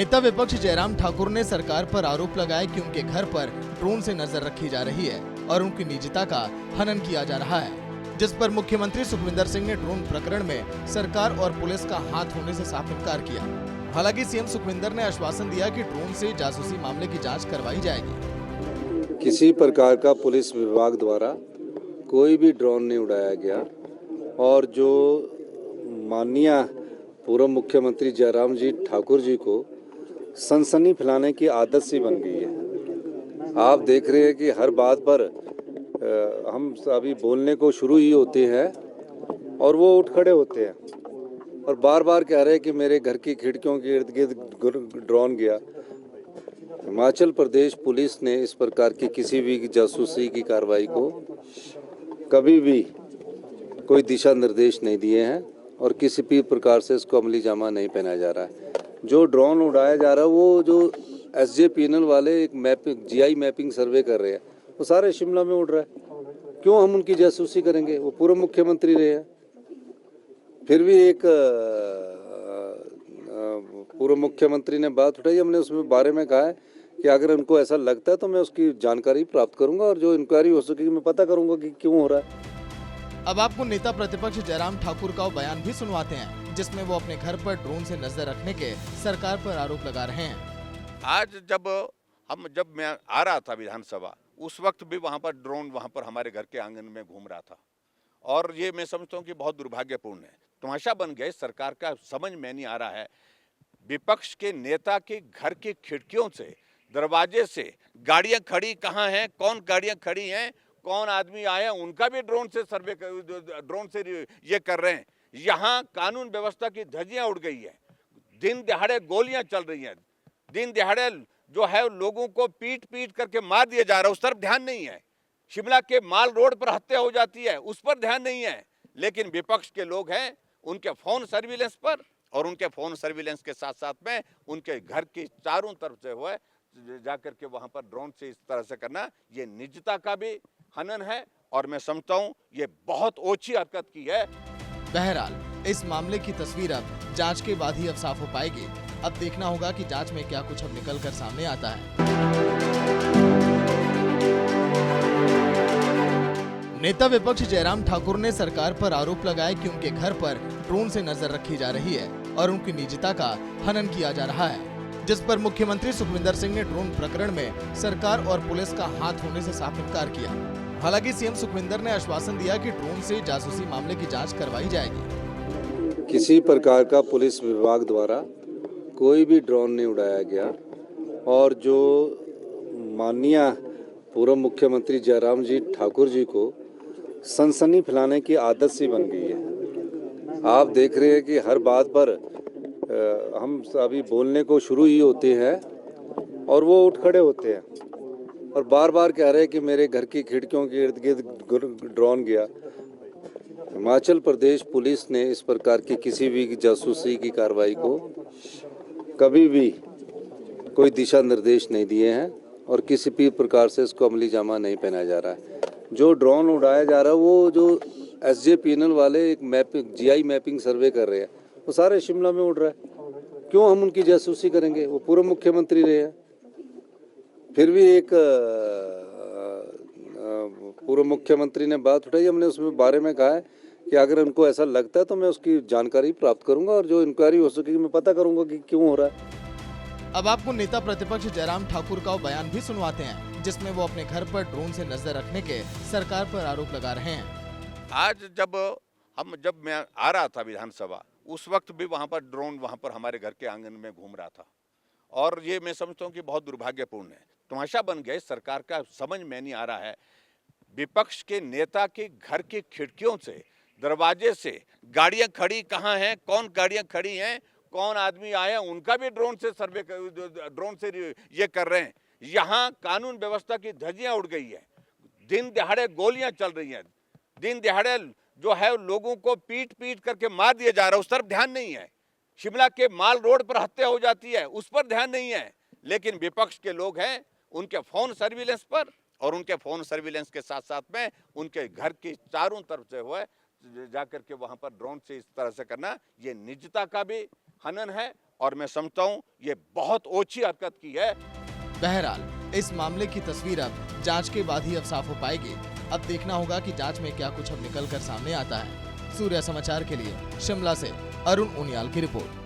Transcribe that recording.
नेता विपक्ष जयराम ठाकुर ने सरकार पर आरोप लगाया कि उनके घर पर ड्रोन से नजर रखी जा रही है और उनकी निजता का हनन किया जा रहा है, जिस पर मुख्यमंत्री सुखविंदर सिंह ने ड्रोन प्रकरण में सरकार और पुलिस का हाथ होने से साफ इनकार किया। हालांकि सीएम सुखविंदर ने आश्वासन दिया कि ड्रोन से जासूसी मामले की जांच करवाई जाएगी। किसी प्रकार का पुलिस विभाग द्वारा कोई भी ड्रोन नहीं उड़ाया गया और जो माननीय पूर्व मुख्यमंत्री जयराम जी ठाकुर जी को सनसनी फैलाने की आदत सी बन गई है। आप देख रहे हैं कि हर बात पर हम अभी बोलने को शुरू ही होते हैं और वो उठ खड़े होते हैं और बार बार कह रहे हैं कि मेरे घर की खिड़कियों के इर्द गिर्द ड्रोन गया। हिमाचल प्रदेश पुलिस ने इस प्रकार की किसी भी जासूसी की कार्रवाई को कभी भी कोई दिशा निर्देश नहीं दिए हैं और किसी भी प्रकार से इसको अमली जामा नहीं पहनाया जा रहा है। जो ड्रोन उड़ाया जा रहा है वो जो SJPNL वाले एक GI मैपिंग सर्वे कर रहे हैं वो सारे शिमला में उड़ रहा है। क्यों हम उनकी जासूसी करेंगे? वो पूर्व मुख्यमंत्री रहे हैं। फिर भी एक पूर्व मुख्यमंत्री ने बात उठाई, हमने उसमें बारे में कहा है कि अगर उनको ऐसा लगता है तो मैं उसकी जानकारी प्राप्त करूंगा और जो इंक्वायरी हो सकेगी मैं पता करूंगा कि क्यों हो रहा है। अब आपको नेता प्रतिपक्ष जयराम ठाकुर का बयान भी सुनवाते हैं, जिसमें वो अपने घर पर ड्रोन से नजर रखने के सरकार पर आरोप लगा रहे हैं। आज जब मैं आ रहा था विधानसभा, उस वक्त भी वहां पर ड्रोन हमारे घर के आंगन में घूम रहा था और ये मैं समझता हूँ कि बहुत दुर्भाग्यपूर्ण है। तमाशा बन गए सरकार का, समझ में नहीं आ रहा है। विपक्ष के नेता के घर की खिड़कियों से, दरवाजे से गाड़ियां खड़ी कहाँ हैं, कौन गाड़ियां खड़ी हैं, कौन आदमी आया, उनका भी ड्रोन से ये कर रहे हैं। यहाँ कानून व्यवस्था की धज्जियां उड़ गई है। दिन दिहाड़े गोलियां चल रही हैं, दिन दिहाड़े जो है लोगों को पीट पीट करके मार दिया जा रहा है, उस तरफ ध्यान नहीं है। शिमला के माल रोड पर हत्या हो जाती है, उस पर ध्यान नहीं है। लेकिन विपक्ष के लोग हैं उनके फोन सर्विलेंस पर, और उनके फोन सर्विलेंस के साथ साथ में उनके घर की चारों तरफ से हुए जाकर के वहां पर ड्रोन से इस तरह से करना, ये निजता का भी हनन है और मैं समझता हूं ये बहुत ओछी हरकत की है। बहरहाल इस मामले की तस्वीर अब जांच के बाद ही अब साफ हो पाएगी। अब देखना होगा कि जांच में क्या कुछ अब निकल कर सामने आता है। नेता विपक्ष जयराम ठाकुर ने सरकार पर आरोप लगाया कि उनके घर पर ड्रोन से नजर रखी जा रही है और उनकी निजता का हनन किया जा रहा है, जिस पर मुख्यमंत्री सुखविंदर सिंह ने ड्रोन प्रकरण में सरकार और पुलिस का हाथ होने से साफ इनकार किया। हालांकि सीएम सुखविंदर ने आश्वासन दिया कि ड्रोन से जासूसी मामले की जांच करवाई जाएगी। किसी प्रकार का पुलिस विभाग द्वारा कोई भी ड्रोन नहीं उड़ाया गया और जो माननीय पूर्व मुख्यमंत्री जयराम जी ठाकुर जी को सनसनी फैलाने की आदत सी बन गई है। आप देख रहे हैं कि हर बात पर हम अभी बोलने को शुरू ही होते हैं और वो उठ खड़े होते हैं और बार बार कह रहे हैं कि मेरे घर की खिड़कियों के इर्द गिर्द ड्रोन गया। हिमाचल प्रदेश पुलिस ने इस प्रकार की किसी भी जासूसी की कार्रवाई को कभी भी कोई दिशा निर्देश नहीं दिए हैं और किसी भी प्रकार से इसको अमली जामा नहीं पहनाया जा रहा है। जो ड्रोन उड़ाया जा रहा है वो जो SJPNL वाले एक GI मैपिंग सर्वे कर रहे हैं वो सारे शिमला में उड़ रहा है। क्यों हम उनकी जासूसी करेंगे? वो पूर्व मुख्यमंत्री रहे हैं। फिर भी एक पूर्व मुख्यमंत्री ने बात उठाई, हमने उसमें बारे में कहा है कि अगर उनको ऐसा लगता है तो मैं उसकी जानकारी प्राप्त करूंगा और जो इंक्वायरी हो सकेगी मैं पता करूंगा कि क्यों हो रहा है। अब आपको नेता प्रतिपक्ष जयराम ठाकुर का बयान भी सुनवाते हैं, जिसमें वो अपने घर पर ड्रोन से नजर रखने के सरकार पर आरोप लगा रहे हैं। आज जब मैं आ रहा था विधानसभा, उस वक्त भी वहां पर ड्रोन हमारे घर के आंगन में घूम रहा था और ये मैं समझता हूँ कि बहुत दुर्भाग्यपूर्ण है। तमाशा बन गए सरकार का, समझ में नहीं आ रहा है। विपक्ष के नेता के घर की खिड़कियों से, दरवाजे से गाड़ियां खड़ी कहाँ हैं, कौन गाड़ियां खड़ी हैं, कौन आदमी आया, उनका भी ड्रोन से ये कर रहे हैं। यहाँ कानून व्यवस्था की धज्जियां उड़ गई है। दिन दिहाड़े गोलियां चल रही हैं, दिन दिहाड़े जो है लोगों को पीट पीट करके मार दिया जा रहा है, उस तरफ ध्यान नहीं है। शिमला के माल रोड पर हत्या हो जाती है, उस पर ध्यान नहीं है। लेकिन विपक्ष के लोग हैं उनके फोन सर्विलेंस पर, और उनके फोन सर्विलेंस के साथ साथ में उनके घर की चारों तरफ से हुए जाकर के वहां पर ड्रोन से इस तरह से करना, ये निजता का भी हनन है और मैं समझता हूँ ये बहुत ओछी हरकत की है। बहरहाल इस मामले की तस्वीर अब जांच के बाद ही अब साफ हो पाएगी। अब देखना होगा कि जांच में क्या कुछ अब निकल कर सामने आता है। सूर्य समाचार के लिए शिमला से अरुण उनियाल की रिपोर्ट।